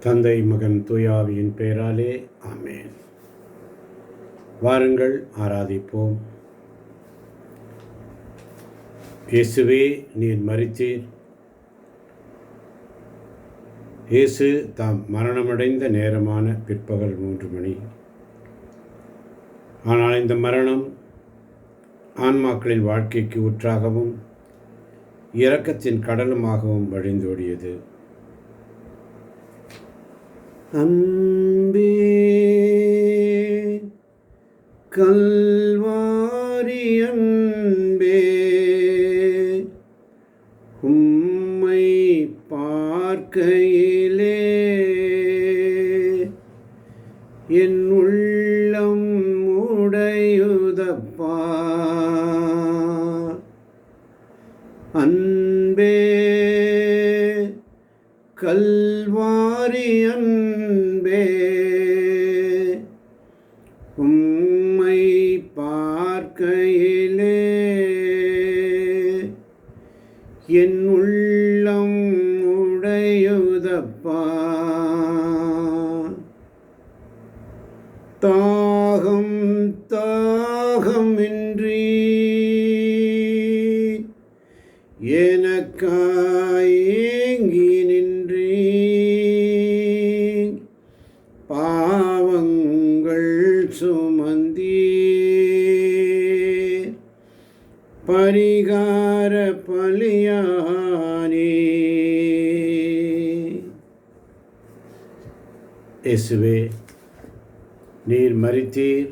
தந்தை மகன் தூயாவியின் பெயராலே ஆமென். வாருங்கள் ஆராதிப்போம். இயேசுவே நீர் மரித்தீர். இயேசு தாம் மரணமடைந்த நேரமான பிற்பகல் 3 மணி. ஆனால் இந்த மரணம் ஆன்மாக்களின் வாழ்க்கைக்கு ஊற்றாகவும் இரக்கத்தின் கடலுமாகவும் வழிந்தோடியது. அன்பே கல்வாரி அன்பே, உம்மை பார்க்கையிலே என் உள்ளம் உடையுதப்பா. அன்பே கல்வாரி அன்பே, உம்மை பார்க்கையிலே என் உள்ளம் உடையுதப்பா. தாகம் தாகமின்றி எனக்காய் ஏங்கி நின்றீ, பாவங்கள் சுமந்தீ, பரிகார பலியானே. இயேசுவே நீர் மரித்தீர்.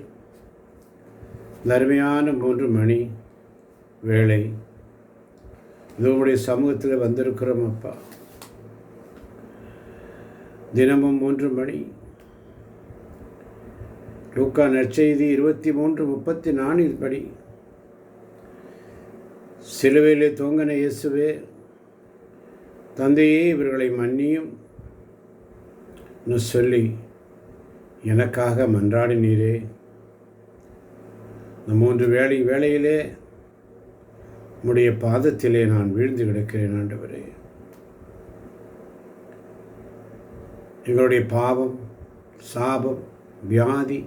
அருமையான 3 மணி வேளை உம்முடைய சமூகத்தில் வந்திருக்கிறோம் அப்பா. தினமும் 3 மணி. லூக்கா நற்செய்தி 23:34 படி சிலுவையிலே தொங்கின இயேசுவே, தந்தையே இவர்களை மன்னியும் சொல்லி எனக்காக மன்றாடினீரே. இந்த 3 வேளையிலே உம்முடைய பாதத்திலே நான் வீழ்ந்து கிடக்கிறேன் ஆண்டவரே. எங்களுடைய பாவம், சாபம், வியாதி,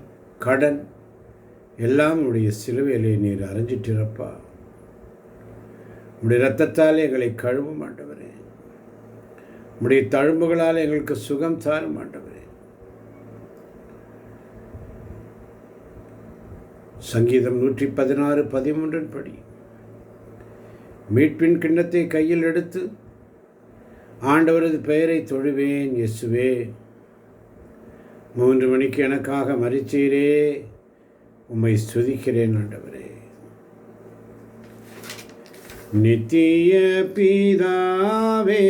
கடன் எல்லாம் உடைய சிலுவையிலே நீர் அறைஞ்சிட்டிருப்பா. உம்முடைய இரத்தத்தால் எங்களை கழுவும் ஆண்டவரே. உம்முடைய தழும்புகளால் எங்களுக்கு சுகம் தாரும் ஆண்டவரே. சங்கீதம் 116:13 படி மீட்பின் கிண்ணத்தை கையில் எடுத்து ஆண்டவரது பெயரை தொழுவேன். இயேசுவே 3 மணிக்கு எனக்காக மரிச்சீரே, உம்மை ஸ்துதிக்கிறேன் ஆண்டவரே. நித்திய பிதாவே,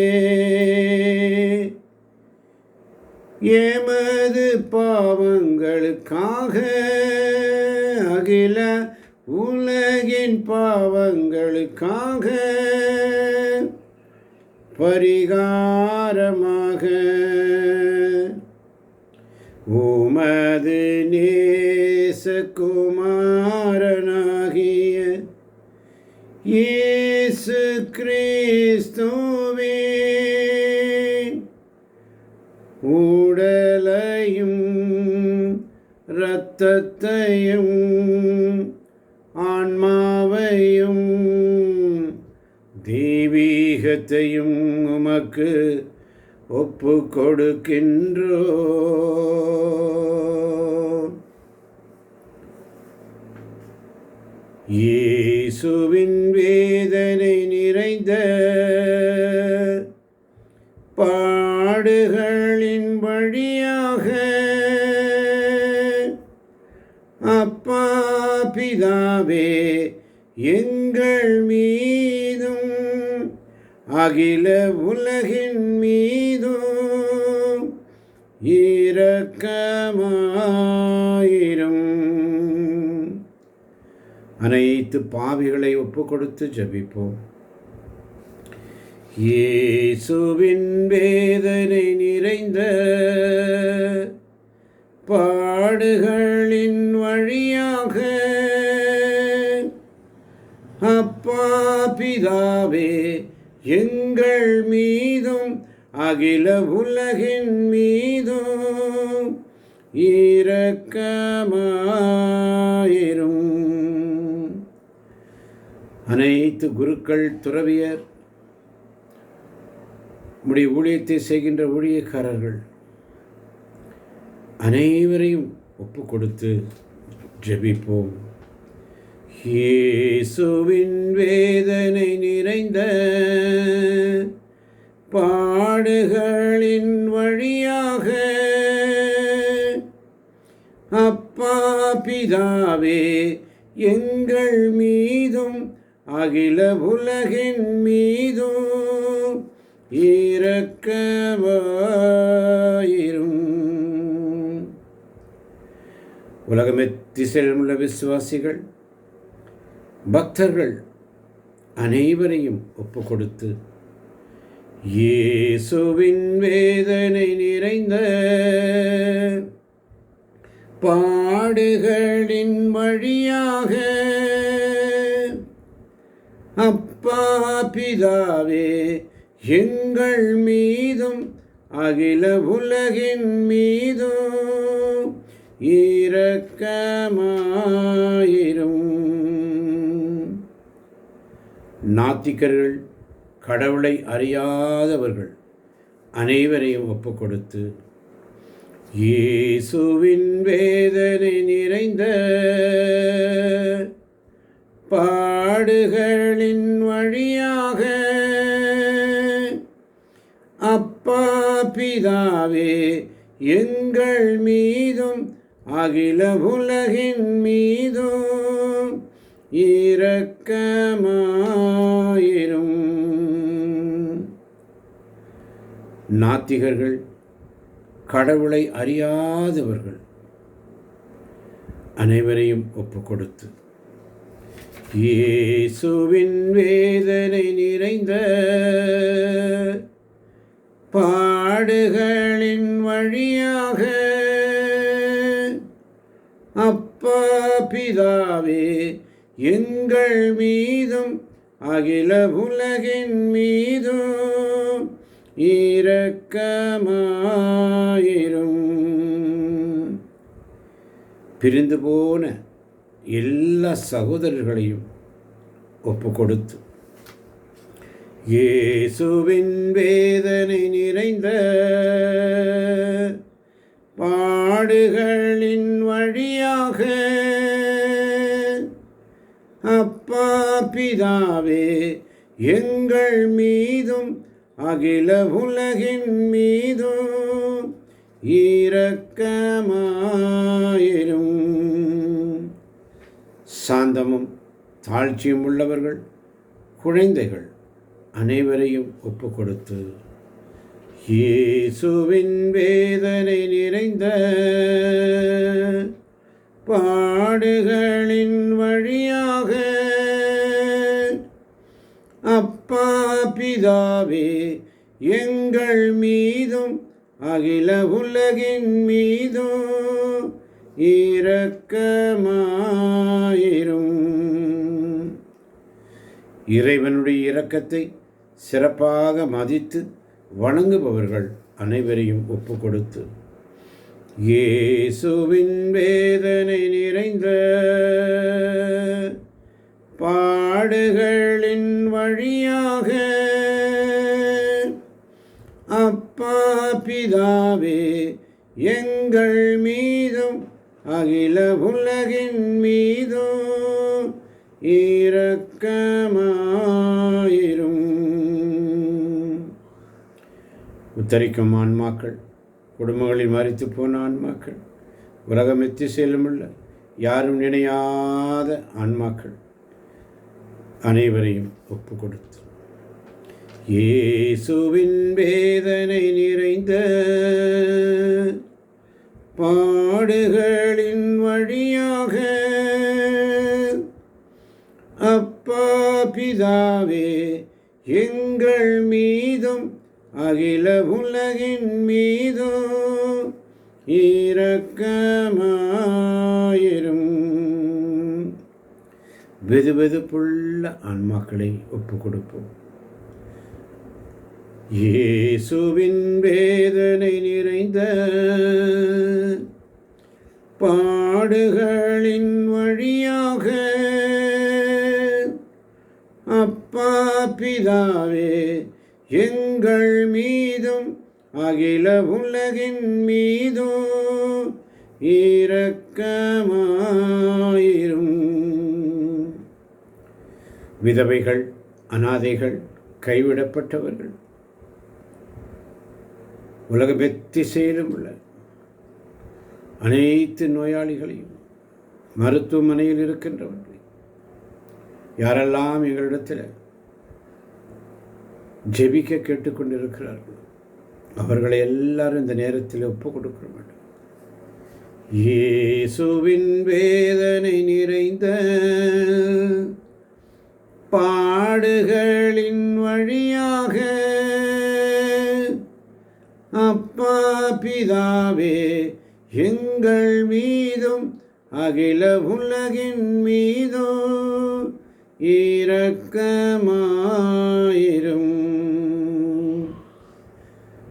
எமது பாவங்களுக்காக அகில உலகின் பாவங்களுக்காக பரிகாரமாக உமது நேசகுமாரனாகிய இயேசு கிறிஸ்துவே உடலையும் இரத்தத்தையும் ஆன்மாவையும் தெய்வீகத்தையும் உமக்கு ஒப்பு கொடுக்கின்றோ. இயேசுவின் வேதனை நிறைந்த பாடுகளின் வழியாக அப்பா பிதாவே எங்கள் மீதும் அகில உலகின் மீதும் இரக்கமாயிரும். அனைத்து பாவிகளை ஒப்பு கொடுத்து ஜெபிப்போம். இயேசுவின் வேதனை நிறைந்த பாடுகளின் வழியாக அப்பா பிதாவே எங்கள் மீதும் அகில உலகின் மீதும் இரக்கமாயிரும். அனைத்து குருக்கள், துறவியர், உம்முடைய ஊழியத்தை செய்கின்ற ஊழியக்காரர்கள் அனைவரையும் ஒப்பு கொடுத்து ஜெபிப்போம். இயேசுவின் வேதனை நிறைந்த பாடுகளின் வழியாக அப்பா பிதாவே எங்கள் மீதும் அகில உலகின் மீதும் இரக்கமாயிரும். உலகமெத்திசையில் உள்ள விசுவாசிகள், பக்தர்கள் அனைவரையும் ஒப்பு கொடுத்து இயேசுவின் வேதனை நிறைந்த பாடுகளின் வழியாக அப்பா பிதாவே எங்கள் மீதும் அகில உலகின் மீதும் இரக்கமாயிரும். நாத்திகர்கள், கடவுளை அறியாதவர்கள் அனைவரையும் ஒப்பு கொடுத்து இயேசுவின் வேதனை நிறைந்த பாடுகளின் வழியாக அப்பா பிதாவே எங்கள் மீதும் அகில உலகின் மீதும் இரக்கமாயிரும். நாத்திகர்கள், கடவுளை அறியாதவர்கள் அனைவரையும் ஒப்பு கொடுத்து இயேசுவின் வேதனை நிறைந்த பாடுகளின் வழியாக அப்பா பிதாவே எங்கள் மீதும் அகில உலகின் மீதும் இரக்கமாயிரும். பிரிந்து போன எல்லா சகோதரர்களையும் ஒப்பு கொடுத்து இயேசுவின் வேதனை நிறைந்த பாடுகளின் வழியாக அப்பா பிதாவே எங்கள் மீதும் அகில உலகின் மீதும் இரக்கமாயிரும். சாந்தமும் தாழ்ச்சியும் உள்ளவர்கள், குழந்தைகள் அனைவரையும் ஒப்பு கொடுத்து இயேசுவின் வேதனை நிறைந்த பாடுகளின் வழியாக அப்பா பிதாவே எங்கள் மீதும் அகில உலகின் மீதும் இரக்கமாயிரும். இறைவனுடைய இரக்கத்தை சிறப்பாக மதித்து வணங்குபவர்கள் அனைவரையும் ஒப்பு கொடுத்து இயேசுவின் வேதனை நிறைந்த பாடுகளின் வழியாக அப்பா பிதாவே எங்கள் மீதும் அகில உலகின் மீதும் இரக்கமாயிரும். உத்தரிக்கும் ஆன்மாக்கள், குடும்பங்களில் மரித்து போன ஆன்மாக்கள், உலகம் எத்திசையிலும் உள்ள யாரும் நினையாத ஆன்மாக்கள் அனைவரையும் ஒப்பு கொடுத்து இயேசுவின் வேதனை நிறைந்த பாடுகளின் வழியாக அப்பா பிதாவே எங்கள் மீதும் அகில உலகின் மீதும் இரக்கமாயிரும். வெதுவெதுப்புள்ள ஆன்மாக்களை ஒப்பு கொடுப்போம். இயேசுவின் வேதனை நிறைந்த பாடுகளின் வழியாக அப்பா பிதாவே எங்கள் மீதும் அகில உலகின் மீதும் இரக்கமாயிரும். விதவைகள், அனாதைகள், கைவிடப்பட்டவர்கள், உலகமெத்திசையிலும் உள்ள அனைத்து நோயாளிகளையும், மருத்துவமனையில் இருக்கின்றவர்கள், யாரெல்லாம் எங்களிடத்தில் ஜெபிக்க கேட்டுக்கொண்டிருக்கிறார்கள், அவர்களை எல்லாரும் இந்த நேரத்தில் ஒப்புக் கொடுக்க வேண்டும். இயேசுவின் வேதனை நிறைந்த பாடுகளின் வழியாக அப்பா பிதாவே எங்கள் மீதும் அகில உலகின் மீதும் இரக்கமாயிரும்.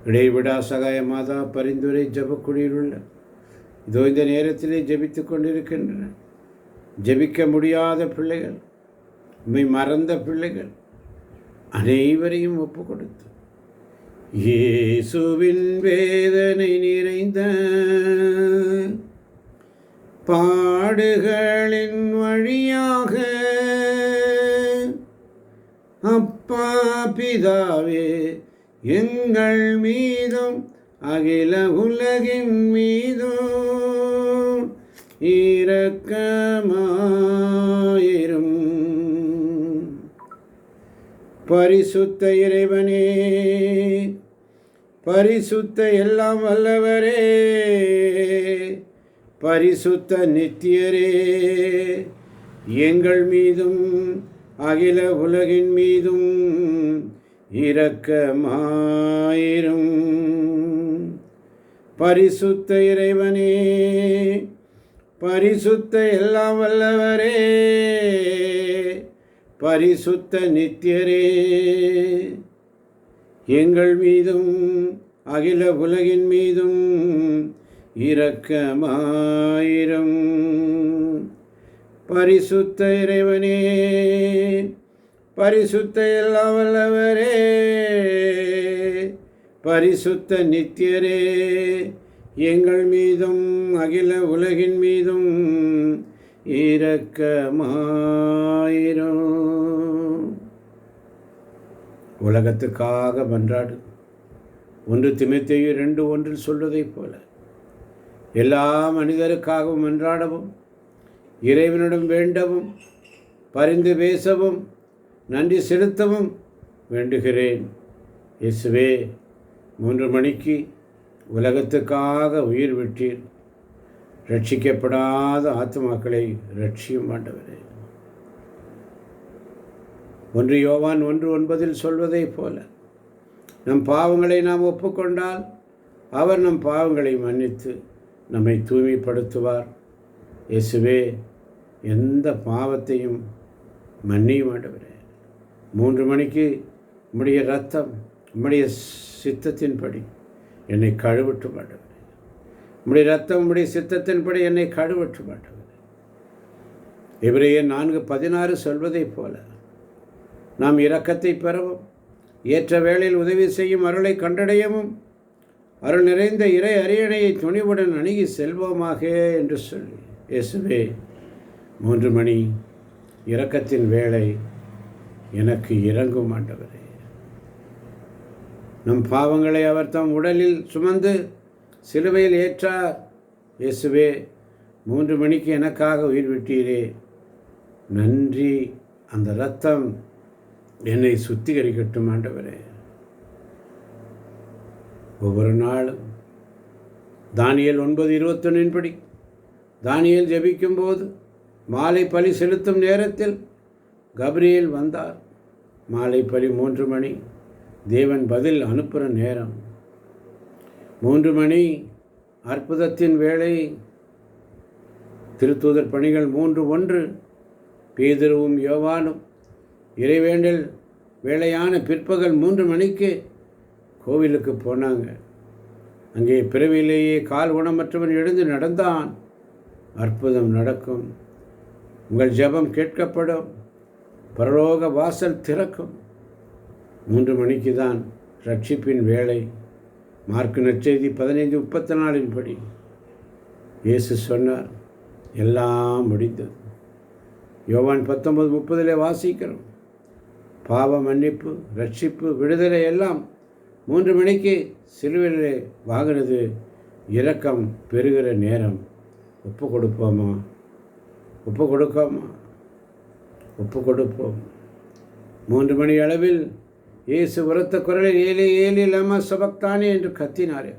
இடைவிடா சகாய மாதா பரிந்துரை ஜெபக்குடியில் உள்ள இதோ இந்த நேரத்திலே ஜெபித்துக் கொண்டிருக்கின்றன ஜெபிக்க முடியாத பிள்ளைகள், உம்மை மறந்த பிள்ளைகள் அனைவரையும் ஒப்பு கொடுத்து இயேசுவின் வேதனை நிறைந்த பாடுகளின் வழியாக அப்பா பிதாவே எங்கள் மீதும் அகில உலகின் மீதும் இரக்கமாயிரும். பரிசுத்த இறைவனே, பரிசுத்த எல்லாம் வல்லவரே, பரிசுத்த நித்தியரே, எங்கள் மீதும் அகில உலகின் மீதும் இரக்கமாயிரும். பரிசுத்த இறைவனே, பரிசுத்த எல்லாம் வல்லவரே, பரிசுத்த நித்தியரே, எங்கள் மீதும் அகில உலகின் மீதும் இரக்கமாயிரும். பரிசுத்த இறைவனே, பரிசுத்த எல்லாம் வல்லவரே, பரிசுத்த நித்தியரே, எங்கள் மீதும் அகில உலகின் மீதும் இரக்கமாயிரும். உலகத்துக்காக மன்றாடு. 1 தீமோத்தேயு 2:1 சொல்வதைப் போல எல்லா மனிதருக்காகவும் மன்றாடவும், இறைவனிடம் வேண்டவும், பரிந்து பேசவும், நன்றி செலுத்தவும் வேண்டுகிறேன். இயேசுவே, 3 மணிக்கு உலகத்துக்காக உயிர் விட்டீர். ரட்சிக்கப்படாத ஆத்துமாக்களை ரட்சியும் ஆண்டவரே. 1 யோவான் 1:9 சொல்வதைப் போல நம் பாவங்களை நாம் ஒப்புக்கொண்டால் அவர் நம் பாவங்களை மன்னித்து நம்மை தூய்மைப்படுத்துவார். இயேசுவே, எந்த பாவத்தையும் மன்னியும் ஆண்டவரே. 3 மணிக்கு உம்முடைய இரத்தம், உம்முடைய சித்தத்தின்படி என்னை கழுவட்டும் ஆண்டவரே. உம்முடைய இரத்தம், உம்முடைய சித்தத்தின்படி என்னை கழுவட்டும் ஆண்டவரே. எபிரேயர் 4:16 சொல்வதைப் போல நாம் இரக்கத்தை பெறவும், ஏற்ற வேளையில் உதவி செய்யும் அருளை கண்டடையவும், அருள் நிறைந்த இறை அரியணையை துணிவுடன் அணுகி செல்வோமாக என்று சொல்லி, இயேசுவே, 3 மணி இரக்கத்தின் வேளை எனக்கு இறங்கும் ஆண்டவரே. நம் பாவங்களை அவர் தம் உடலில் சுமந்து சிலுவையில் ஏற்றார். இயேசுவே, 3 மணிக்கு எனக்காக உயிர் விட்டீரே, நன்றி. அந்த இரத்தம் என்னை சுத்திகரிக்கட்டும் ஆண்டவரே. ஒவ்வொரு நாளும் தானியேல் 9:21 படி தானியேல் ஜெபிக்கும்போது மாலை பலி செலுத்தும் நேரத்தில் கபிரியேல் வந்தார். மாலை பலி 3 மணி, தேவன் பதில் அனுப்புகிற நேரம் 3 மணி, அற்புதத்தின் வேளை. திருத்தூதர் பணிகள் 3:1 பேதுருவும் யோவானும் இறைவேண்டல் வேளையான பிற்பகல் 3 மணிக்கு கோவிலுக்கு போனாங்க. அங்கே பிறவியிலேயே கால் ஊனமற்றவன் எழுந்து நடந்தான். அற்புதம் நடக்கும். உங்கள் ஜெபம் கேட்கப்படும். பரலோக வாசல் திறக்கும். 3 மணிக்கு தான் ரட்சிப்பின் வேலை. மார்க்கு நற்செய்தி 15:34 படி இயேசு சொன்னார், எல்லாம் முடிந்தது. யோவான் 19:30 வாசிக்கிறோம். பாவ மன்னிப்பு, ரட்சிப்பு, விடுதலை எல்லாம் 3 மணிக்கு சிலுவையிலே வாங்கினது. இரக்கம் பெறுகிற நேரம். ஒப்பு கொடுப்போமா? ஒப்பு கொடுக்காமா? ஒப்பு கொடுப்போம். 3 மணி அளவில் இயேசு உரத்த குரலில் ஏலி ஏலி லமா சபக்தானே என்று கத்தினார்.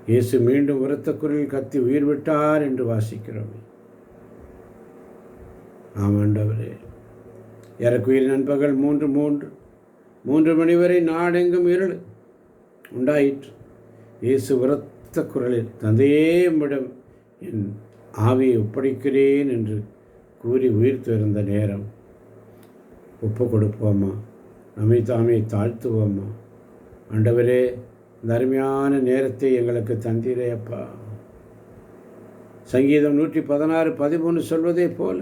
இயேசு மீண்டும் உரத்த குரலில் கத்தி உயிர் விட்டார் என்று வாசிக்கிறோம். ஆமாண்டவரே, இறக்குயிர் நண்பகல் 3 மணி வரை நாடெங்கும் இருள் உண்டாயிற்று. இயேசு உரத்த குரலில், தந்தையே உம்மிடம் என் ஆவியை ஒப்படைக்கிறேன் என்று கூறி உயிர் துறந்த நேரம். ஒப்பு கொடுப்போமா? நம்மை தாமே தாழ்த்துவோமா? ஆண்டவரே, இந்த அருமையான நேரத்தை எங்களுக்கு தந்தீரே அப்பா. சங்கீதம் 116:13 சொல்வதே போல,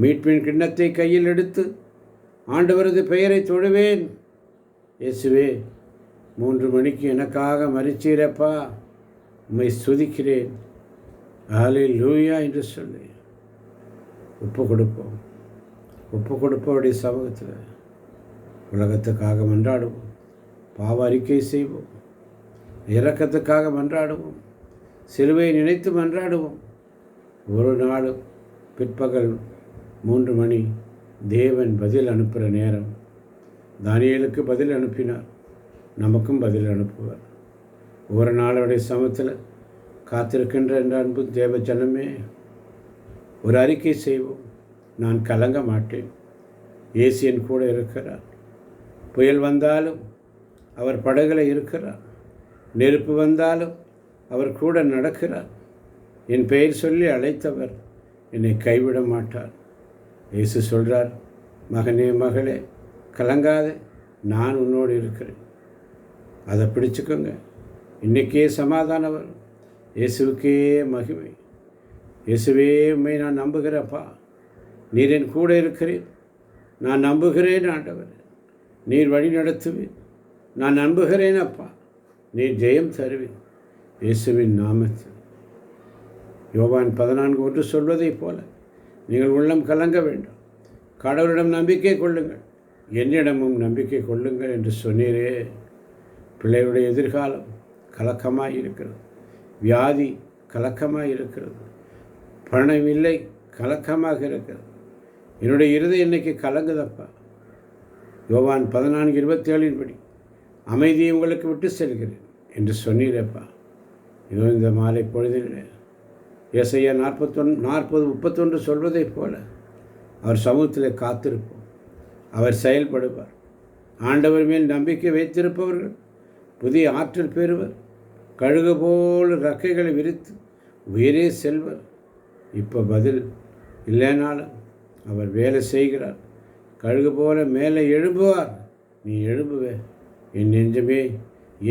மீட்பின் கிண்ணத்தை கையில் எடுத்து ஆண்டவரது பெயரை தொழுவேன். இயேசுவே, 3 மணிக்கு எனக்காக மரிச்சீரப்பா, உம்மை ஸ்துதிக்கிறேன். ஹல்லேலூயா என்று சொல்லி ஒப்பு கொடுப்போம். ஒப்பு கொடுப்பவருடைய சமூகத்தில் உலகத்துக்காக மன்றாடுவோம். பாவ அறிக்கை செய்வோம். இரக்கத்துக்காக மன்றாடுவோம். சிலுவையை நினைத்து மன்றாடுவோம். ஒரு நாளும் பிற்பகல் 3 மணி தேவன் பதில் அனுப்புகிற நேரம். தானியேலுக்கு பதில் அனுப்பினார், நமக்கும் பதில் அனுப்புவார். ஒரு நாளுடைய சமத்தில் காத்திருக்கின்ற என்ற அன்பு தேவ ஜனமே, ஒரு அறிக்கை செய்வோம். நான் கலங்க மாட்டேன். இயேசு என் கூட இருக்கிறார். புயல் வந்தாலும் அவர் படகுல இருக்கிறார். நெருப்பு வந்தாலும் அவர் கூட நடக்கிறார். என் பெயர் சொல்லி அழைத்தவர் என்னை கைவிட மாட்டார். இயேசு சொல்கிறார், மகனே மகளே கலங்காதே, நான் உன்னோடு இருக்கிறேன். அதை பிடிச்சுக்கோங்க. இன்றைக்கே சமாதானம் வரும். இயேசுவுக்கே மகிமை. இயேசுவே, உண்மை நான் நம்புகிறப்பா. நீர் என் கூட இருக்கிறேன். நான் நம்புகிறேன் ஆண்டவர். நீர் வழி நடத்துவேன். நான் நம்புகிறேன் அப்பா. நீர் ஜெயம் தருவேன். இயேசுவின் நாமத்தில். யோவான் 14:1 சொல்வதை போல, நீங்கள் உள்ளம் கலங்க வேண்டும். கடவுளிடம் நம்பிக்கை கொள்ளுங்கள், என்னிடமும் நம்பிக்கை கொள்ளுங்கள் என்று சொன்னீரே. பிள்ளைகளுடைய எதிர்காலம் கலக்கமாக இருக்கிறது. வியாதி கலக்கமாக இருக்கிறது. பணம் இல்லை, கலக்கமாக இருக்கிறது. என்னுடைய இருதயம் இன்னைக்கு கலங்குதப்பா. யோவான் 14:27 படி அமைதியை உங்களுக்கு விட்டு செல்கிறேன் என்று சொன்னீரப்பா. இதோ இந்த மாலை பொழுதில் ஏசாயா 40:31 சொல்வதை போல அவர் சமூகத்தில் காத்திருப்போம். அவர் செயல்படுவார். ஆண்டவர் மேல் நம்பிக்கை வைத்திருப்பவர்கள் புதிய ஆற்றல் பெறுவர். கழுகு போல் இறக்கைகளை விரித்து உயிரே செல்வர். இப்போ பதில் இல்லைனாலும் அவர் வேலை செய்கிறார். கழுகு போல மேலே எழும்புவார். நீ எழும்புவே. என் நெஞ்சமே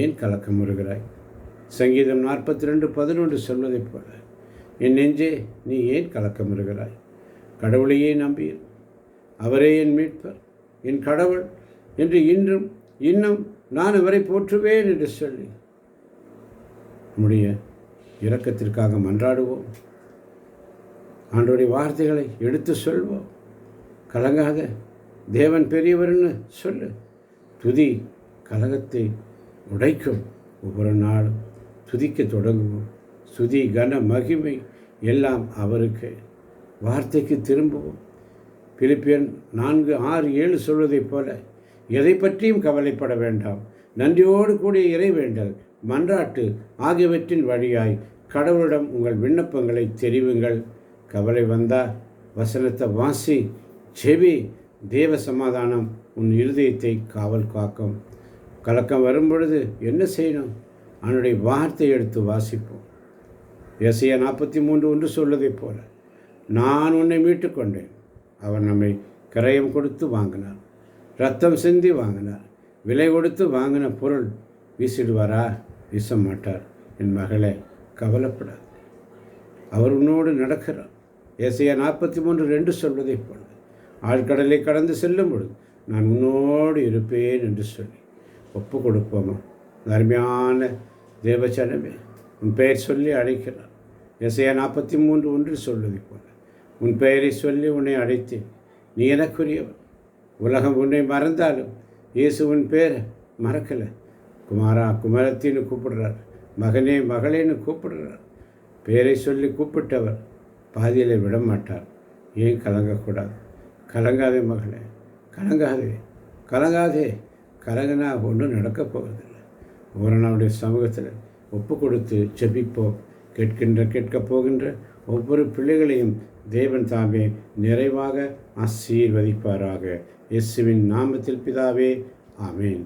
ஏன் கலக்கம் வருகிறாய்? சங்கீதம் 42:11 சொல்வதை போல, என் நெஞ்சே நீ ஏன் கலக்கம் வருகிறாய்? கடவுளையே நம்பீர். அவரே என் மீட்பர், என் கடவுள் என்று இன்னும் நான் அவரை போற்றுவேன் என்று சொல்லி நம்முடைய இரக்கத்திற்காக மன்றாடுவோம். ஆண்டவருடைய வார்த்தைகளை எடுத்து சொல்வோம். கலங்காத, தேவன் பெரியவர்னு சொல்லு. துதி கலகத்தை உடைக்கும். ஒவ்வொரு நாளும் துதிக்க தொடங்குவோம். துதி கன மகிமை எல்லாம் அவருக்கு. வார்த்தைக்கு திரும்புவோம். பிலிப்பியர் 4:6-7 சொல்வதைப் போல, எதை பற்றியும் கவலைப்பட வேண்டாம். நன்றியோடு கூடிய இறைவேண்டல், மன்றாட்டு ஆகியவற்றின் வழியாய் கடவுளிடம் உங்கள் விண்ணப்பங்களை தெரிவிங்கள். கவலை வந்தால் வசனத்தை வாசி, செவி. தேவ சமாதானம் உன் இருதயத்தை காவல் காக்கும். கலக்கம் வரும்பொழுது என்ன செய்யணும்? அவனுடைய வார்த்தை எடுத்து வாசிப்போம். ஏசாயா 43:1 சொல்வதைப் போல, நான் உன்னை மீட்டு கொண்டேன். அவர் நம்மை கரையம் கொடுத்து வாங்கினார், இரத்தம் சிந்தி வாங்கினார். விலை கொடுத்து வாங்கின பொருள் வீசிடுவாரா? வீச மாட்டார். என் மகளே, கவலைப்படாது. அவர் உன்னோடு நடக்கிறார். ஏசாயா 43:2 சொல்வதை போல, ஆழ்கடலை கடந்து செல்லும் பொழுது நான் உன்னோடு இருப்பேன் என்று சொல்லி ஒப்பு கொடுப்போமா? அருமையான தேவச்சனமே, உன் பெயர் சொல்லி அழைக்கிறார். ஏசாயா 43:1 சொல்வதை போல, உன் பெயரை சொல்லி உன்னை அழைத்தேன், நீ எனக்குரியவன். உலகம் உன்னை மறந்தாலும் இயேசு உன் பேரை மறக்கலை. குமாரா குமாரத்தின்னு கூப்பிடுறார், மகனே மகளேன்னு கூப்பிடுறார். பேரை சொல்லி கூப்பிட்டவர் பாதியில் விட மாட்டார். ஏன் கலங்கக்கூடாது? கலங்காதே மகளே, கலங்காதே, கலங்காதே. கலங்கினா ஒன்றும் நடக்கப் போவதில்லை. ஒரு நாளுடைய சமூகத்தில் ஒப்பு கொடுத்து ஜெபிப்போம். கேட்கப் போகின்ற ஒவ்வொரு பிள்ளைகளையும் தேவன் தாமே நிறைவாக ஆசீர்வதிப்பாராக. இயேசுவின் நாமத்தில் பிதாவே, ஆமேன்.